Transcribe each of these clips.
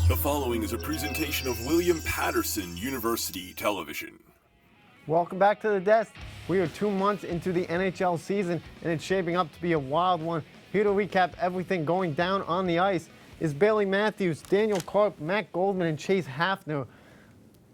The following is a presentation of William Patterson University Television. Welcome back to the desk. We are 2 months into the NHL season, and it's shaping up to be a wild one. Here to recap everything going down on the ice is Baylee Matthews, Daniel Karp, Matt Goldman, and Chase Haffner.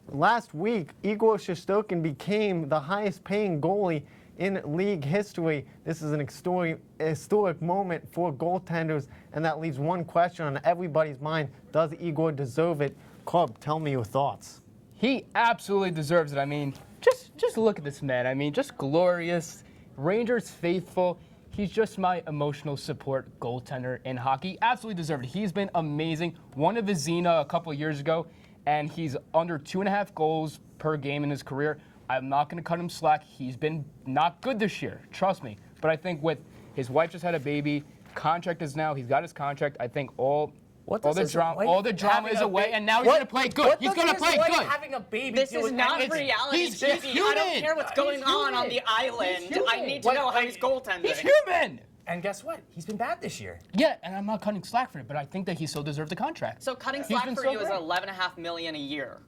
Last week, Igor Shersterkin became the highest-paying goalie in league history. This is an historic moment for goaltenders, and that leaves one question on everybody's mind. Does Igor deserve it? Karp, tell me your thoughts. He absolutely deserves it. I mean, just look at this man. I mean, just glorious, Rangers faithful. He's just my emotional support goaltender in hockey. Absolutely deserved it. He's been amazing. Won a Vezina a couple of years ago, and he's under 2.5 goals per game in his career. I'm not going to cut him slack. He's been not good this year, trust me. But I think with his wife just had a baby, contract is now, he's got his contract. I think all the drama is away, and now he's going to play good. He's going to play good. Having a baby. This is not reality TV. I don't care what's going on the island. I need to know how he's goaltending. He's human. And guess what? He's been bad this year. Yeah, and I'm not cutting slack for it, but I think that he still deserves the contract. So cutting slack for you is $11.5 million a year.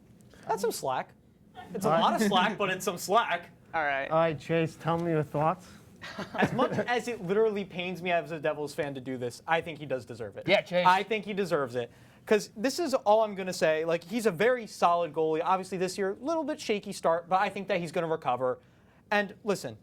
That's some slack. It's a lot of slack, but it's some slack. All right. All right, Chase, tell me your thoughts. As much as it literally pains me as a Devils fan to do this, I think he does deserve it. Yeah, Chase. I think he deserves it. Because this is all I'm going to say. Like, he's a very solid goalie. Obviously, this year, a little bit shaky start, but I think that he's going to recover. And listen,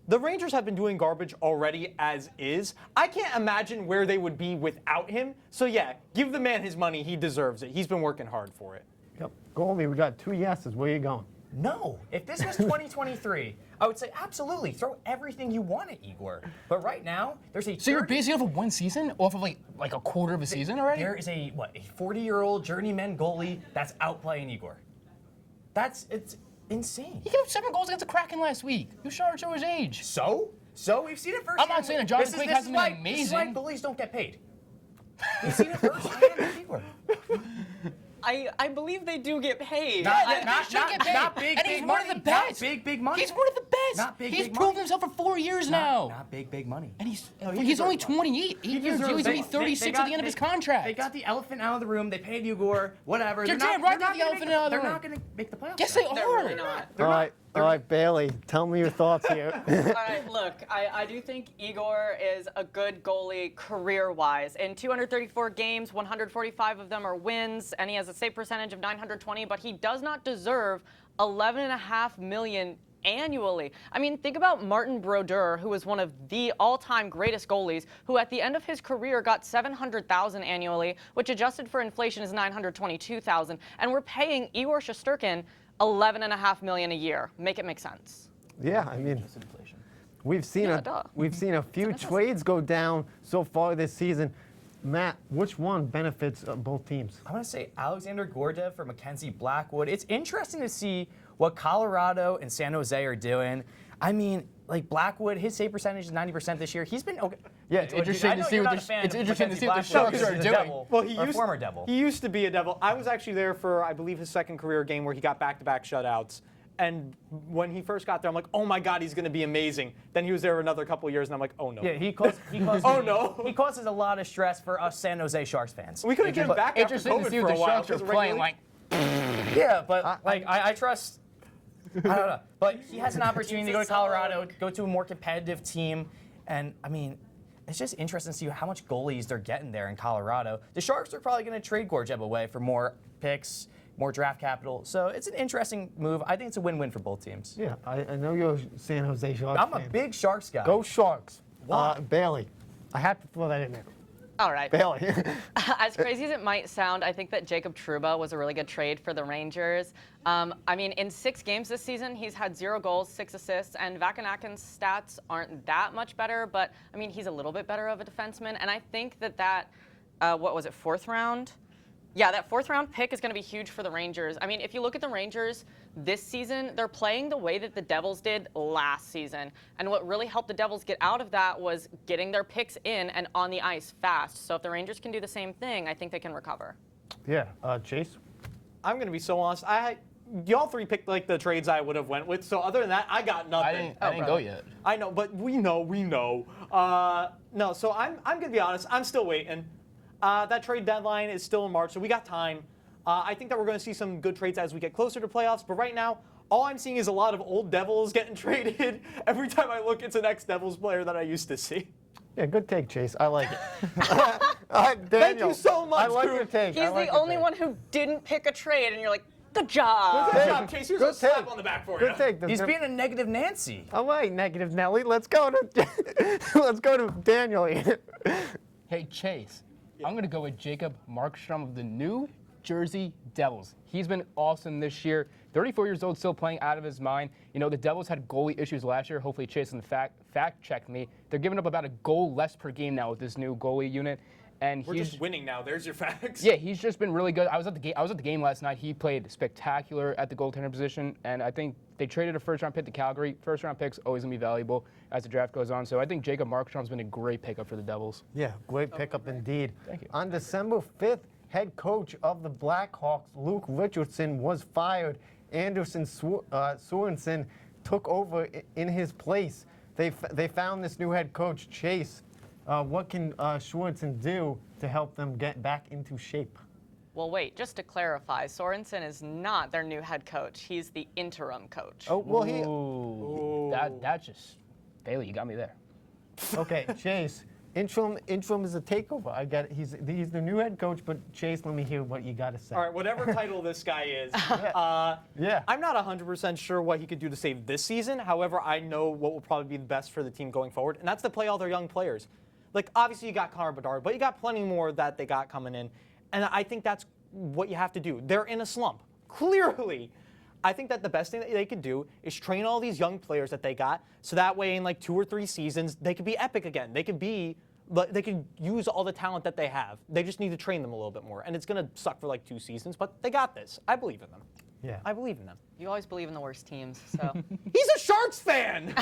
the Rangers have been doing garbage already as is. I can't imagine where they would be without him. So, yeah, give the man his money. He deserves it. He's been working hard for it. Yep. Goalie, we got 2 yeses. Where you going? No. If this was 2023, I would say absolutely throw everything you want at Igor. But right now, there's a So you're basing off of one season, off of like a quarter of a season already? There is a 40-year-old journeyman goalie that's outplaying Igor. It's insane. He gave up 7 goals against the Kraken last week. You sure show his age. So we've seen it firsthand. I'm not saying that Jonathan Quick hasn't been amazing. This is why goalies don't get paid. We've seen it firsthand with Igor. I believe they do get paid. Not big and he's money. one of the best. Not big money. He's one of the best. Not big He's big proven money. himself for 4 years now. Not big money. And he's deserves only it. 28. 8 years deal. He's going to be 36 at the end of his contract. They got the elephant out of the room. They paid Igor. Whatever. You're damn right they got the elephant out of the room. They're not going to make the playoffs. Yes, they They're are. really not. All right, Baylee, tell me your thoughts here. All right, look, I do think Igor is a good goalie career-wise. In 234 games, 145 of them are wins, and he has a save percentage of .920, but he does not deserve $11.5 million annually. I mean, think about Martin Brodeur, who is one of the all-time greatest goalies, who at the end of his career got $700,000 annually, which adjusted for inflation is $922,000, and we're paying Igor Shersterkin $11.5 million a year. Make it make sense. Yeah, I mean, we've seen a few trades go down so far this season. Matt, which one benefits both teams? I'm going to say Alexander Gordev for Mackenzie Blackwood. It's interesting to see what Colorado and San Jose are doing. I mean, like Blackwood, his save percentage is 90% this year. He's been okay. Yeah, it's interesting to see what the Sharks are doing. Well, former Devil. He used to be a Devil. I was actually there for, I believe, his second career game where he got back-to-back shutouts. And when he first got there, I'm like, oh my God, he's going to be amazing. Then he was there another couple of years, and I'm like, oh no. Yeah, he causes oh no. He causes a lot of stress for us San Jose Sharks fans. We could have given back after Interesting COVID to see for what a the while. Sharks are playing like. Yeah, but I trust. I don't know. But he has an opportunity to go to Colorado, go to a more competitive team, and I mean, it's just interesting to see how much goalies they're getting there in Colorado. The Sharks are probably going to trade Gordev away for more picks, more draft capital. So it's an interesting move. I think it's a win-win for both teams. Yeah, I know you're a San Jose Sharks I'm fan. a big Sharks guy. Go Sharks. Why? Baylee, I have to throw that in there. All right. Baylee. As crazy as it might sound, I think that Jacob Trouba was a really good trade for the Rangers. I mean, in 6 games this season, he's had 0 goals, 6 assists, and Vakanaken's stats aren't that much better, but, I mean, he's a little bit better of a defenseman, and I think that what was it, 4th round? Yeah, that 4th round pick is going to be huge for the Rangers. I mean, if you look at the Rangers this season, they're playing the way that the Devils did last season. And what really helped the Devils get out of that was getting their picks in and on the ice fast. So if the Rangers can do the same thing, I think they can recover. Yeah, Chase? I'm going to be so honest. Y'all 3 picked like the trades I would have went with. So other than that, I got nothing. I didn't go yet. I know, but we know. No, so I'm going to be honest. I'm still waiting. That trade deadline is still in March, so we got time. I think that we're going to see some good trades as we get closer to playoffs, but right now, all I'm seeing is a lot of old Devils getting traded. Every time I look, it's an ex-Devils player that I used to see. Yeah, good take, Chase. I like it. Daniel, Thank you so much, I like dude. your take. He's the only one who didn't pick a trade, and you're like, good job. Good job, Chase. Here's a Good slap take. on the back for Good you. take. He's being a negative Nancy. All right, negative Nelly. Let's go to Daniel here. Hey, Chase, I'm going to go with Jacob Markstrom of the New Jersey Devils. He's been awesome this year. 34 years old, still playing out of his mind. You know, the Devils had goalie issues last year. Hopefully, Chase can fact check me. They're giving up about a goal less per game now with this new goalie unit. And We're just winning now. There's your facts. yeah, he's just been really good. I was at the game last night. He played spectacular at the goaltender position, and I think they traded a first-round pick to Calgary. First-round picks always gonna be valuable as the draft goes on. So I think Jacob Markstrom's been a great pickup for the Devils. Yeah, great pickup indeed. Thank you. On December 5th, head coach of the Blackhawks, Luke Richardson, was fired. Anderson Sorensen took over in his place. They found this new head coach, Chase. What can Sorensen do to help them get back into shape? Well, wait, just to clarify, Sorensen is not their new head coach. He's the interim coach. Oh, well, Ooh. That just, Baylee, you got me there. okay, Chase. Interim is a takeover. I get it. He's the new head coach, but Chase, let me hear what you got to say. All right, whatever title this guy is, Yeah. I'm not 100% sure what he could do to save this season. However, I know what will probably be the best for the team going forward, and that's to play all their young players. Like, obviously, you got Connor Bedard, but you got plenty more that they got coming in, and I think that's what you have to do. They're in a slump, clearly. I think that the best thing that they could do is train all these young players that they got, so that way in like 2 or 3 seasons, they could be epic again. They could use all the talent that they have. They just need to train them a little bit more. And it's going to suck for like 2 seasons, but they got this. I believe in them. Yeah. I believe in them. You always believe in the worst teams, so. He's a Sharks fan!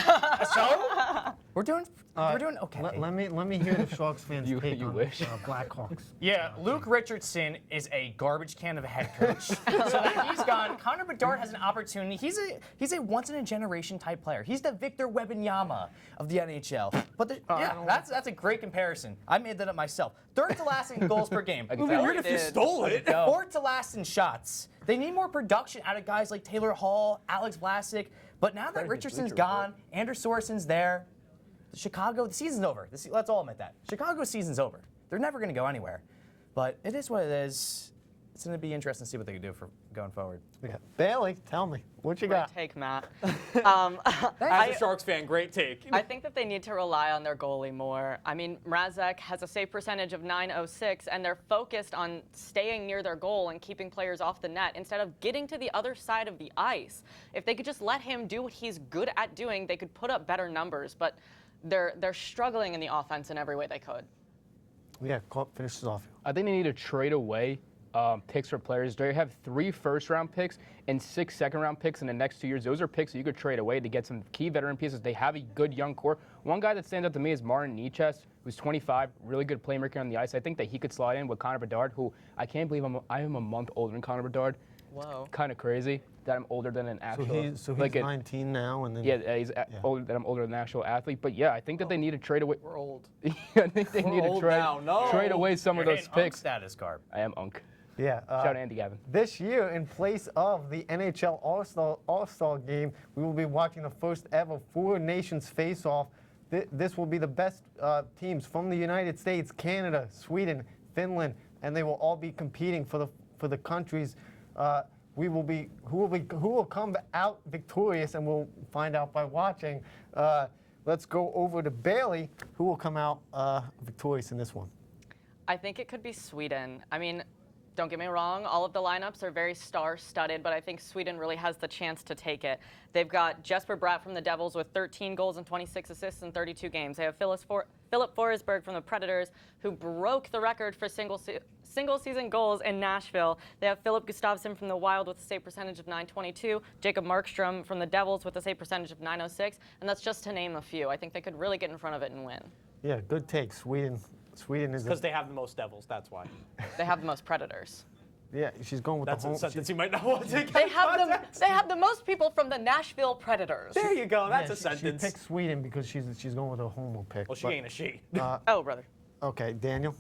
So we're doing okay. Let me hear the Sharks fans You take on wish. Blackhawks. Yeah, Luke Richardson is a garbage can of a head coach. So that he's gone. Connor Bedard has an opportunity. He's a once in a generation type player. He's the Victor Wembanyama of the NHL. But that's a great comparison. I made that up myself. Third to last in goals per game. can tell. Weird if you stole it. Fourth to last in shots. They need more production out of guys like Taylor Hall, Alex Vlasic. But now that Richardson's gone, Anders Sorensen's there, the season's over. Let's all admit that. Chicago's season's over. They're never going to go anywhere. But it is what it is. It's going to be interesting to see what they can do for going forward. Yeah. Baylee, tell me what you Great got. take, Matt. As a Sharks fan, great take. I think that they need to rely on their goalie more. I mean, Mrazek has a save percentage of .906, and they're focused on staying near their goal and keeping players off the net instead of getting to the other side of the ice. If they could just let him do what he's good at doing, they could put up better numbers, but they're struggling in the offense in every way they could. Yeah, Karp finishes off. I think they need to trade away picks for players. They have 3 first-round picks and 6 second-round picks in the next 2 years. Those are picks that you could trade away to get some key veteran pieces. They have a good young core. One guy that stands out to me is Martin Necas, who's 25, really good playmaker on the ice. I think that he could slide in with Connor Bedard, who I can't believe I am a month older than Connor Bedard. Whoa. Kind of crazy that I'm older than an actual. So he's 19 now, and then older than I'm older than an actual athlete. But yeah, I think that they need to trade away. We're old. I think they need to old trade now. No. trade away some of You're those hitting picks. status, Karp. I am Unk. Yeah. Shout out Andy Gavin. This year, in place of the NHL All-Star game, we will be watching the first ever 4 nations face-off. This will be the best teams from the United States, Canada, Sweden, Finland, and they will all be competing for the countries. Who will come out victorious, and we'll find out by watching. Let's go over to Baylee, who will come out victorious in this one. I think it could be Sweden. I mean, don't get me wrong, all of the lineups are very star-studded, but I think Sweden really has the chance to take it. They've got Jesper Bratt from the Devils with 13 goals and 26 assists in 32 games. They have Philip Forsberg from the Predators, who broke the record for single-season goals in Nashville. They have Philip Gustafsson from the Wild with a save percentage of .922, Jacob Markstrom from the Devils with a save percentage of .906, and that's just to name a few. I think they could really get in front of it and win. Yeah, good take. Sweden is Because they have the most Devils, that's why. They have the most Predators. Yeah, she's going with That's the a home. sentence you might not want to take They out of have context. they have the most people from the Nashville Predators. There you go. That's a She sentence. picked Sweden because she's going with a homo pick. Well, she but- ain't a she. Oh, brother. Okay, Daniel.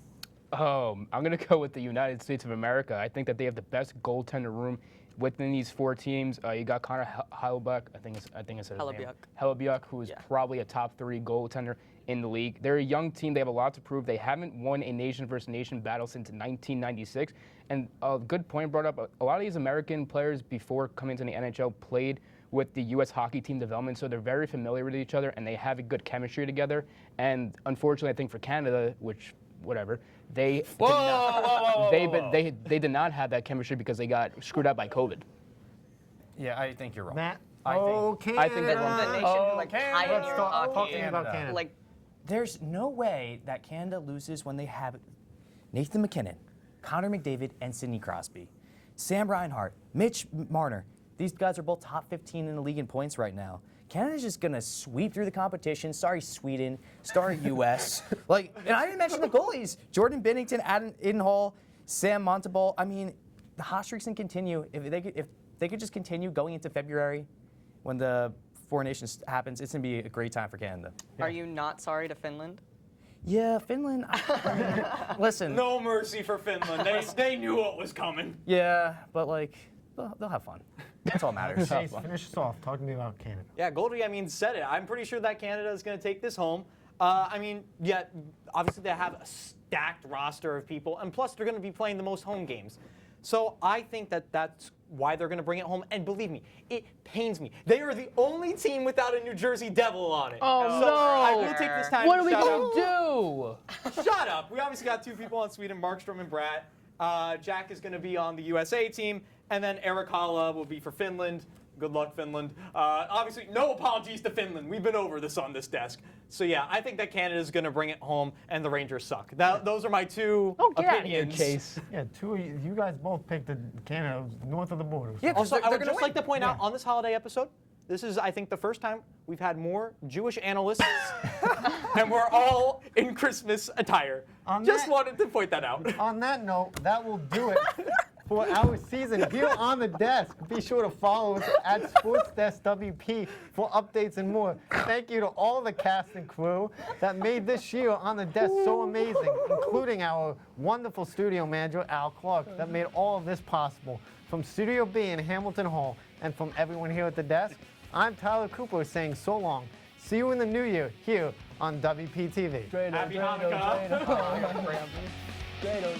I'm going to go with the United States of America. I think that they have the best goaltender room within these 4 teams. You got Connor Hellebuyck, I think it's his name. Hellebuyck, who is probably a top 3 goaltender in the league. They're a young team. They have a lot to prove. They haven't won a nation versus nation battle since 1996. And a good point brought up, a lot of these American players before coming to the NHL played with the U.S. hockey team development, so they're very familiar with each other and they have a good chemistry together. And unfortunately, I think for Canada, which whatever, they did not have that chemistry because they got screwed out by COVID. Yeah, I think you're wrong. Matt? The nation who pioneered hockey. Talking about Canada. Like, There's no way that Canada loses when they have Nathan McKinnon, Connor McDavid, and Sidney Crosby. Sam Reinhart, Mitch Marner. These guys are both top 15 in the league in points right now. Canada's just gonna sweep through the competition. Sorry, Sweden. Sorry, U.S. And I didn't mention the goalies: Jordan Binnington, Adam Idenhall, Sam Montembeault. I mean, the hot streaks can continue if they could just continue going into February, when the Four Nations happens. It's gonna be a great time for Canada. are you not sorry to Finland? Yeah, Finland. Listen. No mercy for Finland. They knew what was coming. Yeah, but they'll have fun. That's all that matters. Chase, finish us off. Talk to me about Canada. Yeah, Goldie, said it. I'm pretty sure that Canada is going to take this home. Obviously they have a stacked roster of people, and plus they're going to be playing the most home games. So I think that's why they're going to bring it home. And believe me, it pains me. They are the only team without a New Jersey Devil on it. Oh, so no. I will take this time What to are we shout going out. to do? Shut up. We obviously got 2 people on Sweden, Markstrom and Bratt. Jack is going to be on the USA team, and then Eric Halla will be for Finland. Good luck, Finland. Obviously, no apologies to Finland. We've been over this on this desk. So yeah, I think that Canada's going to bring it home, and the Rangers suck. Those are my 2 opinions. Chase. Yeah, 2 of you guys both picked the Canada north of the border. Yeah, Also, I would gonna just like to point out on this holiday episode, this is, I think, the first time we've had more Jewish analysts, and we're all in Christmas attire. Just wanted to point that out. On that note, that will do it for our season here on the desk. Be sure to follow us at SportsDeskWP for updates and more. Thank you to all the cast and crew that made this year on the desk so amazing, including our wonderful studio manager, Al Clark, that made all of this possible. From Studio B in Hamilton Hall and from everyone here at the desk, I'm Tyler Cooper saying so long. See you in the new year here on WPTV. Happy Hanukkah. Dreidel.